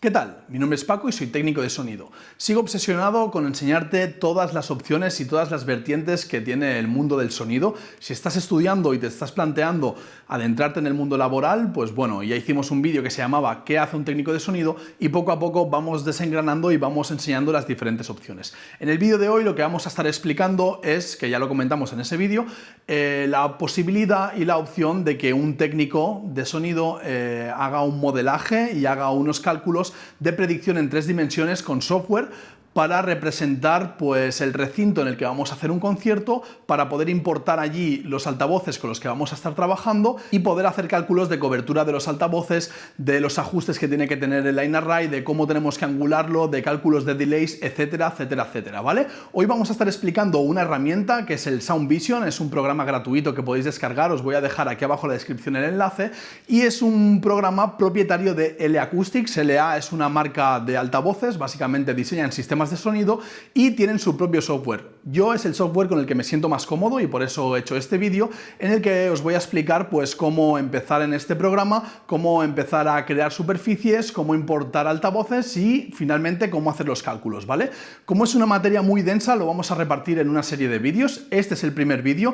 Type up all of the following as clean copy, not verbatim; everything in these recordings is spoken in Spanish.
¿Qué tal? Mi nombre es Paco y soy técnico de sonido. Sigo obsesionado con enseñarte todas las opciones y todas las vertientes que tiene el mundo del sonido. Si estás estudiando y te estás planteando adentrarte en el mundo laboral, pues bueno, ya hicimos un vídeo que se llamaba ¿Qué hace un técnico de sonido? Y poco a poco vamos desengranando y vamos enseñando las diferentes opciones. En el vídeo de hoy lo que vamos a estar explicando es, que ya lo comentamos en ese vídeo, la posibilidad y la opción de que un técnico de sonido haga un modelaje y haga unos cálculos de predicción en 3 dimensiones con software para representar pues el recinto en el que vamos a hacer un concierto, para poder importar allí los altavoces con los que vamos a estar trabajando y poder hacer cálculos de cobertura de los altavoces, de los ajustes que tiene que tener el line array, de cómo tenemos que angularlo, de cálculos de delays, etcétera, etcétera, etcétera, ¿vale? Hoy vamos a estar explicando una herramienta que es el Sound Vision, es un programa gratuito que podéis descargar, os voy a dejar aquí abajo en la descripción el enlace, y es un programa propietario de LA Acoustics. LA es una marca de altavoces, básicamente diseñan sistemas de sonido y tienen su propio software. Yo es el software con el que me siento más cómodo y por eso he hecho este vídeo en el que os voy a explicar pues cómo empezar en este programa, cómo empezar a crear superficies, cómo importar altavoces y finalmente cómo hacer los cálculos, ¿vale? Como es una materia muy densa, lo vamos a repartir en una serie de vídeos. Este es el primer vídeo.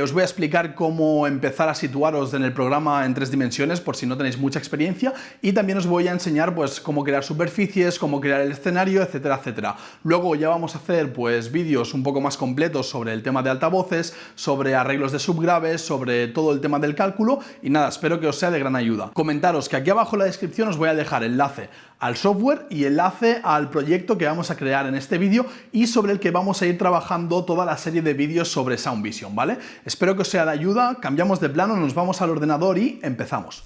Os voy a explicar cómo empezar a situaros en el programa en 3 dimensiones por si no tenéis mucha experiencia, y también os voy a enseñar pues cómo crear superficies, cómo crear el escenario, etcétera, etcétera. Luego ya vamos a hacer pues vídeos un poco más completos sobre el tema de altavoces, sobre arreglos de subgraves, sobre todo el tema del cálculo, y nada, espero que os sea de gran ayuda. Comentaros que aquí abajo en la descripción os voy a dejar enlace al software y enlace al proyecto que vamos a crear en este vídeo y sobre el que vamos a ir trabajando toda la serie de vídeos sobre Sound Vision, ¿vale? Espero que os sea de ayuda. Cambiamos de plano, nos vamos al ordenador y empezamos.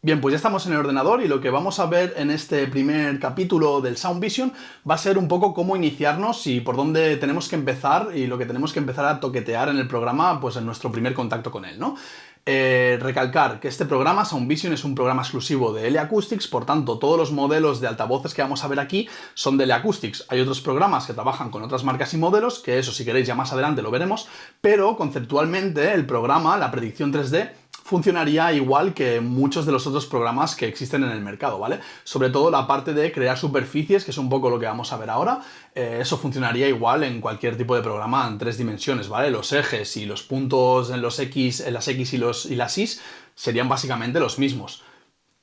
Bien, pues ya estamos en el ordenador y lo que vamos a ver en este primer capítulo del Sound Vision va a ser un poco cómo iniciarnos y por dónde tenemos que empezar y lo que tenemos que empezar a toquetear en el programa, pues en nuestro primer contacto con él, ¿no? Recalcar que este programa, Sound Vision, es un programa exclusivo de LA Acoustics, por tanto todos los modelos de altavoces que vamos a ver aquí son de LA Acoustics. Hay otros programas que trabajan con otras marcas y modelos, que eso si queréis ya más adelante lo veremos, pero conceptualmente el programa, la predicción 3D, funcionaría igual que muchos de los otros programas que existen en el mercado, ¿vale? Sobre todo la parte de crear superficies, que es un poco lo que vamos a ver ahora, eso funcionaría igual en cualquier tipo de programa en 3 dimensiones, ¿vale? Los ejes y los puntos en las X y las Y serían básicamente los mismos.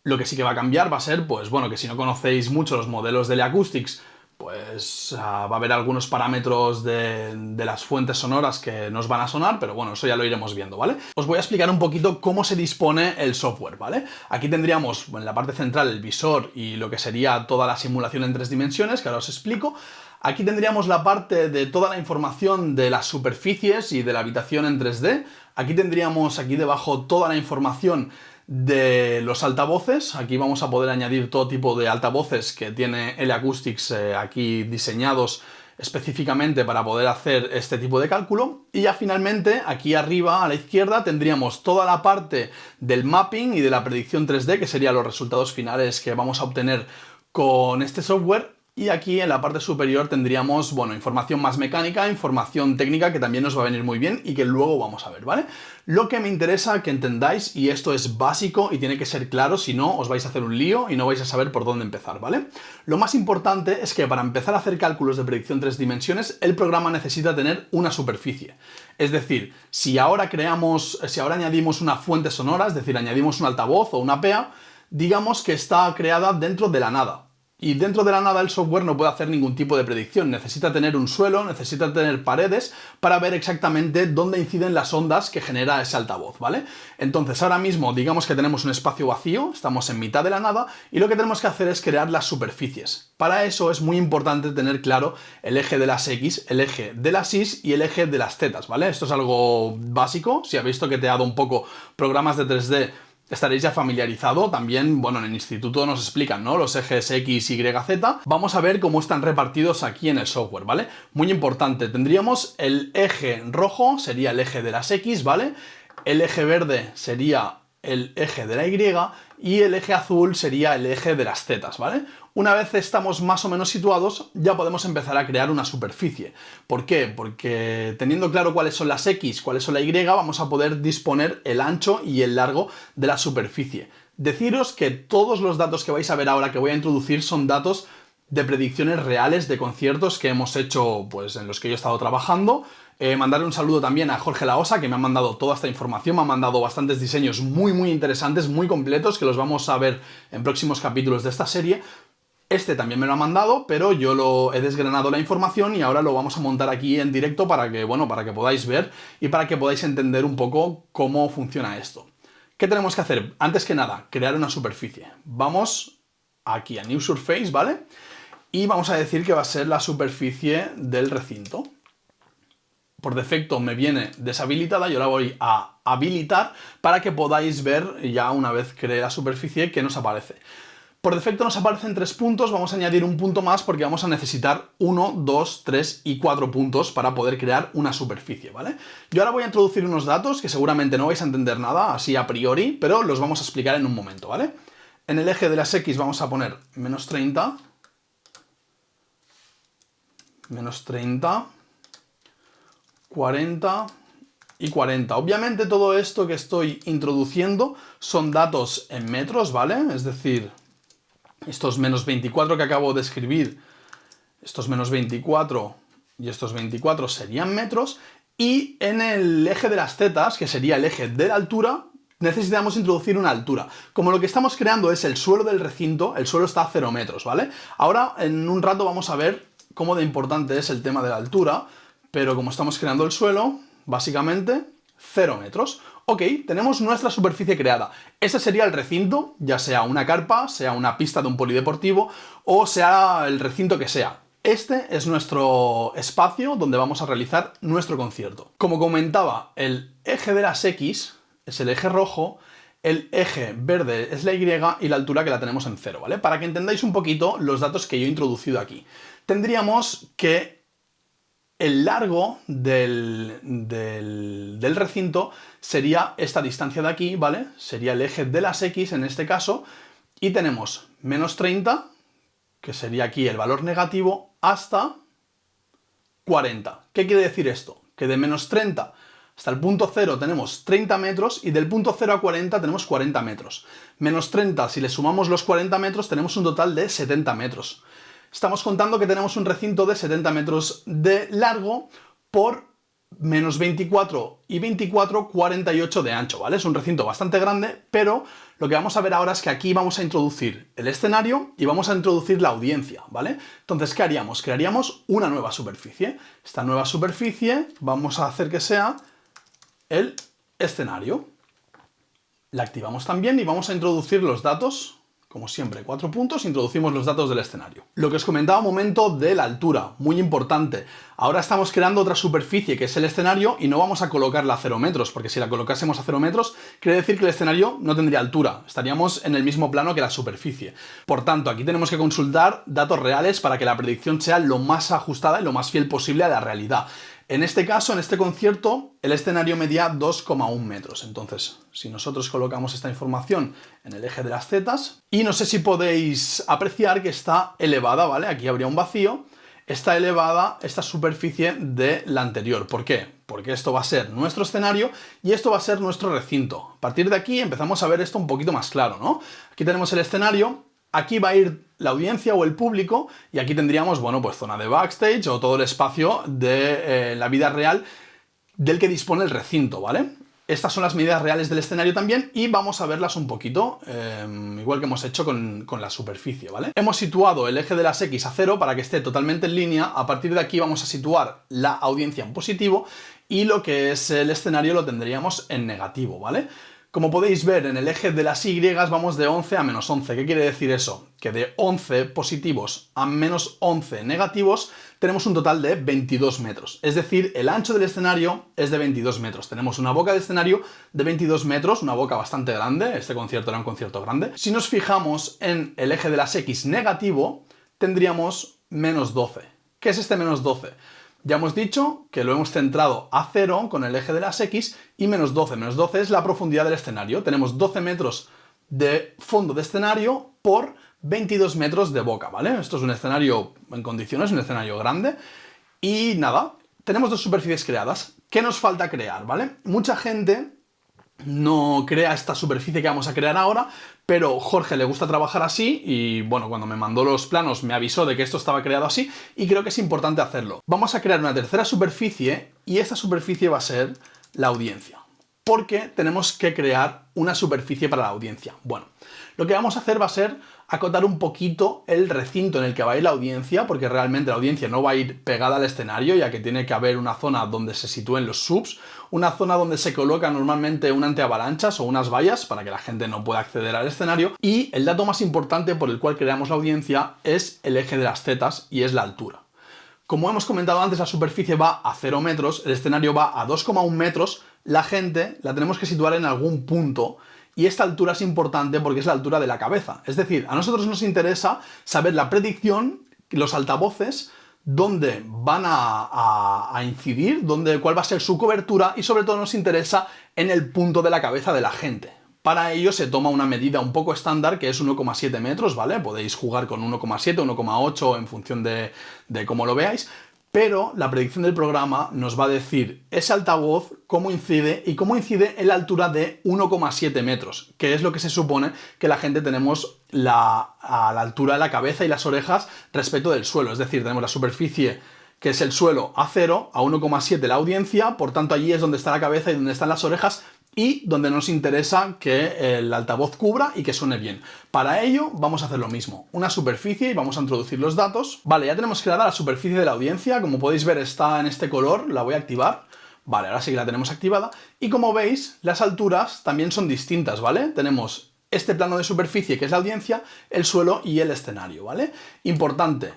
Lo que sí que va a cambiar va a ser, pues bueno, que si no conocéis mucho los modelos de LA Acoustics, pues va a haber algunos parámetros de las fuentes sonoras que nos van a sonar, pero bueno, eso ya lo iremos viendo, ¿vale? Os voy a explicar un poquito cómo se dispone el software, ¿vale? Aquí tendríamos en la parte central el visor y lo que sería toda la simulación en 3 dimensiones, que ahora os explico. Aquí tendríamos la parte de toda la información de las superficies y de la habitación en 3D. Aquí tendríamos aquí debajo toda la información de los altavoces. Aquí vamos a poder añadir todo tipo de altavoces que tiene LA Acoustics aquí diseñados específicamente para poder hacer este tipo de cálculo. Y ya finalmente aquí arriba a la izquierda tendríamos toda la parte del mapping y de la predicción 3D, que serían los resultados finales que vamos a obtener con este software. Y aquí en la parte superior tendríamos, bueno, información más mecánica, información técnica que también nos va a venir muy bien y que luego vamos a ver, ¿vale? Lo que me interesa que entendáis, y esto es básico y tiene que ser claro, si no os vais a hacer un lío y no vais a saber por dónde empezar, ¿vale? Lo más importante es que para empezar a hacer cálculos de predicción 3 dimensiones, el programa necesita tener una superficie. Es decir, si ahora añadimos una fuente sonora, es decir, añadimos un altavoz o una PA, digamos que está creada dentro de la nada. Y dentro de la nada el software no puede hacer ningún tipo de predicción, necesita tener un suelo, necesita tener paredes para ver exactamente dónde inciden las ondas que genera ese altavoz, ¿vale? Entonces ahora mismo digamos que tenemos un espacio vacío, estamos en mitad de la nada y lo que tenemos que hacer es crear las superficies. Para eso es muy importante tener claro el eje de las X, el eje de las Y y el eje de las Z, ¿vale? Esto es algo básico, si habéis toqueteado un poco programas de 3D estaréis ya familiarizado. También, bueno, en el instituto nos explican, ¿no? Los ejes X, Y, Z. Vamos a ver cómo están repartidos aquí en el software, ¿vale? Muy importante, tendríamos el eje rojo, sería el eje de las X, ¿vale? El eje verde sería el eje de la Y y el eje azul sería el eje de las Z, ¿vale? Una vez estamos más o menos situados, ya podemos empezar a crear una superficie. ¿Por qué? Porque teniendo claro cuáles son las X, cuáles son la Y, vamos a poder disponer el ancho y el largo de la superficie. Deciros que todos los datos que vais a ver ahora que voy a introducir son datos de predicciones reales de conciertos que hemos hecho, pues en los que yo he estado trabajando. Mandarle un saludo también a Jorge Laosa, que me ha mandado toda esta información, me ha mandado bastantes diseños muy interesantes, muy completos, que los vamos a ver en próximos capítulos de esta serie. Este también me lo ha mandado, pero yo lo he desgranado la información y ahora lo vamos a montar aquí en directo para que, bueno, para que podáis ver y para que podáis entender un poco cómo funciona esto. ¿Qué tenemos que hacer? Antes que nada, crear una superficie. Vamos aquí a New Surface, ¿vale? Y vamos a decir que va a ser la superficie del recinto. Por defecto me viene deshabilitada, yo la voy a habilitar para que podáis ver ya una vez cree la superficie que nos aparece. Por defecto nos aparecen 3 puntos, vamos a añadir un punto más porque vamos a necesitar 1, 2, 3 y 4 puntos para poder crear una superficie, ¿vale? Yo ahora voy a introducir unos datos que seguramente no vais a entender nada así a priori, pero los vamos a explicar en un momento, ¿vale? En el eje de las X vamos a poner menos 30, 40 y 40. Obviamente todo esto que estoy introduciendo son datos en metros, ¿vale? Es decir, estos menos 24 que acabo de escribir, estos menos 24 y estos 24 serían metros, y en el eje de las zetas, que sería el eje de la altura, necesitamos introducir una altura. Como lo que estamos creando es el suelo del recinto, el suelo está a 0 metros, ¿vale? Ahora, en un rato vamos a ver cómo de importante es el tema de la altura, pero como estamos creando el suelo, básicamente 0 metros. Ok, tenemos nuestra superficie creada. Ese sería el recinto, ya sea una carpa, sea una pista de un polideportivo o sea el recinto que sea. Este es nuestro espacio donde vamos a realizar nuestro concierto. Como comentaba, el eje de las X es el eje rojo, el eje verde es la Y y la altura que la tenemos en 0, ¿vale? Para que entendáis un poquito los datos que yo he introducido aquí. Tendríamos que el largo del recinto sería esta distancia de aquí, ¿vale? Sería el eje de las X en este caso, y tenemos menos 30, que sería aquí el valor negativo, hasta 40. ¿Qué quiere decir esto? Que de menos 30 hasta el punto 0 tenemos 30 metros y del punto 0 a 40 tenemos 40 metros. Menos 30, si le sumamos los 40 metros, tenemos un total de 70 metros. Estamos contando que tenemos un recinto de 70 metros de largo por menos 24 y 24, 48 de ancho, ¿vale? Es un recinto bastante grande, pero lo que vamos a ver ahora es que aquí vamos a introducir el escenario y vamos a introducir la audiencia, ¿vale? Entonces, ¿qué haríamos? Crearíamos una nueva superficie. Esta nueva superficie vamos a hacer que sea el escenario. La activamos también y vamos a introducir los datos. Como siempre, 4 puntos, introducimos los datos del escenario. Lo que os comentaba un momento de la altura, muy importante. Ahora estamos creando otra superficie que es el escenario y no vamos a colocarla a 0 metros, porque si la colocásemos a 0 metros, quiere decir que el escenario no tendría altura, estaríamos en el mismo plano que la superficie. Por tanto, aquí tenemos que consultar datos reales para que la predicción sea lo más ajustada y lo más fiel posible a la realidad. En este caso, en este concierto, el escenario medía 2,1 metros. Entonces, si nosotros colocamos esta información en el eje de las zetas, y no sé si podéis apreciar que está elevada, ¿vale? Aquí habría un vacío, está elevada esta superficie de la anterior. ¿Por qué? Porque esto va a ser nuestro escenario y esto va a ser nuestro recinto. A partir de aquí empezamos a ver esto un poquito más claro, ¿no? Aquí tenemos el escenario. Aquí va a ir la audiencia o el público y aquí tendríamos, bueno, pues zona de backstage o todo el espacio de la vida real del que dispone el recinto, ¿vale? Estas son las medidas reales del escenario también y vamos a verlas un poquito, igual que hemos hecho con la superficie, ¿vale? Hemos situado el eje de las X a 0 para que esté totalmente en línea. A partir de aquí vamos a situar la audiencia en positivo y lo que es el escenario lo tendríamos en negativo, ¿vale? Como podéis ver, en el eje de las Y vamos de 11 a menos 11. ¿Qué quiere decir eso? Que de 11 positivos a menos 11 negativos tenemos un total de 22 metros. Es decir, el ancho del escenario es de 22 metros. Tenemos una boca de escenario de 22 metros, una boca bastante grande. Este concierto era un concierto grande. Si nos fijamos en el eje de las X negativo, tendríamos menos 12. ¿Qué es este menos 12? Ya hemos dicho que lo hemos centrado a 0 con el eje de las X y menos 12. Menos 12 es la profundidad del escenario. Tenemos 12 metros de fondo de escenario por 22 metros de boca, ¿vale? Esto es un escenario en condiciones, un escenario grande. Y nada, tenemos dos superficies creadas. ¿Qué nos falta crear, vale? Mucha gente no crea esta superficie que vamos a crear ahora, pero Jorge le gusta trabajar así y bueno, cuando me mandó los planos me avisó de que esto estaba creado así y creo que es importante hacerlo. Vamos a crear una tercera superficie y esta superficie va a ser la audiencia, porque tenemos que crear una superficie para la audiencia. Bueno, lo que vamos a hacer va a ser acotar un poquito el recinto en el que va a ir la audiencia, porque realmente la audiencia no va a ir pegada al escenario, ya que tiene que haber una zona donde se sitúen los subs, una zona donde se coloca normalmente un antiavalanchas o unas vallas para que la gente no pueda acceder al escenario. Y el dato más importante por el cual creamos la audiencia es el eje de las zetas y es la altura. Como hemos comentado antes, la superficie va a 0 metros, el escenario va a 2,1 metros, la gente la tenemos que situar en algún punto. Y esta altura es importante porque es la altura de la cabeza. Es decir, a nosotros nos interesa saber la predicción, los altavoces, dónde van a incidir, cuál va a ser su cobertura y sobre todo nos interesa en el punto de la cabeza de la gente. Para ello se toma una medida un poco estándar que es 1,7 metros, ¿vale? Podéis jugar con 1,7, 1,8 en función de cómo lo veáis. Pero la predicción del programa nos va a decir ese altavoz, cómo incide y cómo incide en la altura de 1,7 metros, que es lo que se supone que la gente tenemos a la altura de la cabeza y las orejas respecto del suelo. Es decir, tenemos la superficie que es el suelo a 0, a 1,7 la audiencia, por tanto allí es donde está la cabeza y donde están las orejas, y donde nos interesa que el altavoz cubra y que suene bien. Para ello vamos a hacer lo mismo, una superficie y vamos a introducir los datos. Vale, ya tenemos creada la superficie de la audiencia, como podéis ver está en este color, la voy a activar. Vale, ahora sí que la tenemos activada. Y como veis, las alturas también son distintas, ¿vale? Tenemos este plano de superficie que es la audiencia, el suelo y el escenario, ¿vale? Importante.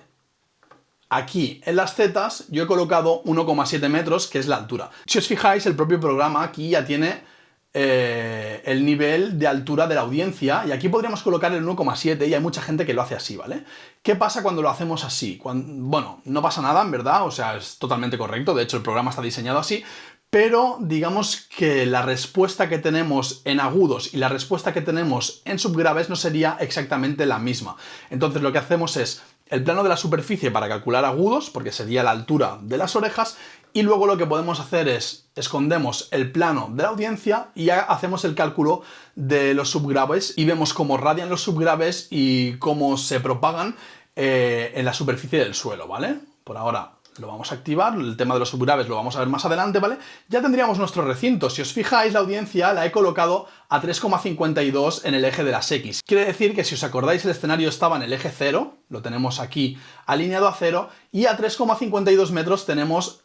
Aquí en las zetas yo he colocado 1,7 metros, que es la altura. Si os fijáis, el propio programa aquí ya tiene el nivel de altura de la audiencia y aquí podríamos colocar el 1,7 y hay mucha gente que lo hace así, ¿vale? ¿Qué pasa cuando lo hacemos así? Bueno, no pasa nada, en verdad, o sea, es totalmente correcto, de hecho el programa está diseñado así, pero digamos que la respuesta que tenemos en agudos y la respuesta que tenemos en subgraves no sería exactamente la misma. Entonces lo que hacemos es el plano de la superficie para calcular agudos, porque sería la altura de las orejas, y luego lo que podemos hacer es escondemos el plano de la audiencia y ya hacemos el cálculo de los subgraves y vemos cómo radian los subgraves y cómo se propagan en la superficie del suelo, ¿vale? Por ahora lo vamos a activar, el tema de los subgraves lo vamos a ver más adelante, ¿vale? Ya tendríamos nuestro recinto. Si os fijáis, la audiencia la he colocado a 3,52 en el eje de las X. Quiere decir que si os acordáis el escenario estaba en el eje 0, lo tenemos aquí alineado a 0, y a 3,52 metros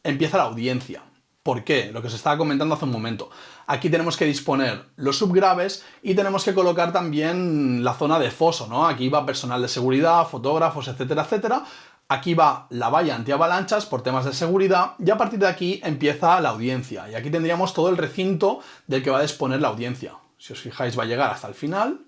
empieza la audiencia. ¿Por qué? Lo que os estaba comentando hace un momento. Aquí tenemos que disponer los subgraves y tenemos que colocar también la zona de foso, ¿no? Aquí va personal de seguridad, fotógrafos, etcétera, etcétera. Aquí va la valla antiavalanchas por temas de seguridad y a partir de aquí empieza la audiencia. Y aquí tendríamos todo el recinto del que va a disponer la audiencia. Si os fijáis va a llegar hasta el final,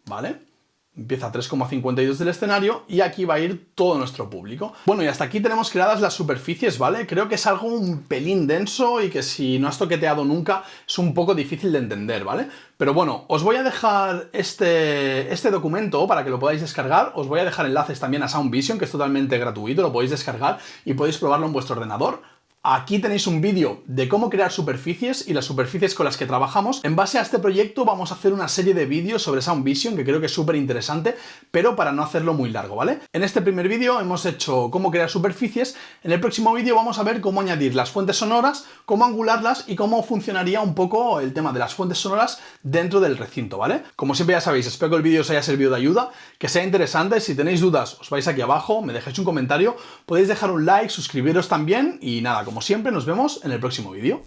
¿vale? Empieza a 3,52 del escenario y aquí va a ir todo nuestro público. Bueno, y hasta aquí tenemos creadas las superficies, ¿vale? Creo que es algo un pelín denso y que si no has toqueteado nunca es un poco difícil de entender, ¿vale? Pero bueno, os voy a dejar este documento para que lo podáis descargar. Os voy a dejar enlaces también a Sound Vision, que es totalmente gratuito, lo podéis descargar y podéis probarlo en vuestro ordenador. Aquí tenéis un vídeo de cómo crear superficies y las superficies con las que trabajamos. En base a este proyecto vamos a hacer una serie de vídeos sobre Sound Vision que creo que es súper interesante, pero para no hacerlo muy largo, ¿vale? En este primer vídeo hemos hecho cómo crear superficies. En el próximo vídeo vamos a ver cómo añadir las fuentes sonoras, cómo angularlas y cómo funcionaría un poco el tema de las fuentes sonoras dentro del recinto, ¿vale? Como siempre ya sabéis, espero que el vídeo os haya servido de ayuda, que sea interesante. Si tenéis dudas, os vais aquí abajo, me dejáis un comentario, podéis dejar un like, suscribiros también y nada, como siempre, nos vemos en el próximo vídeo.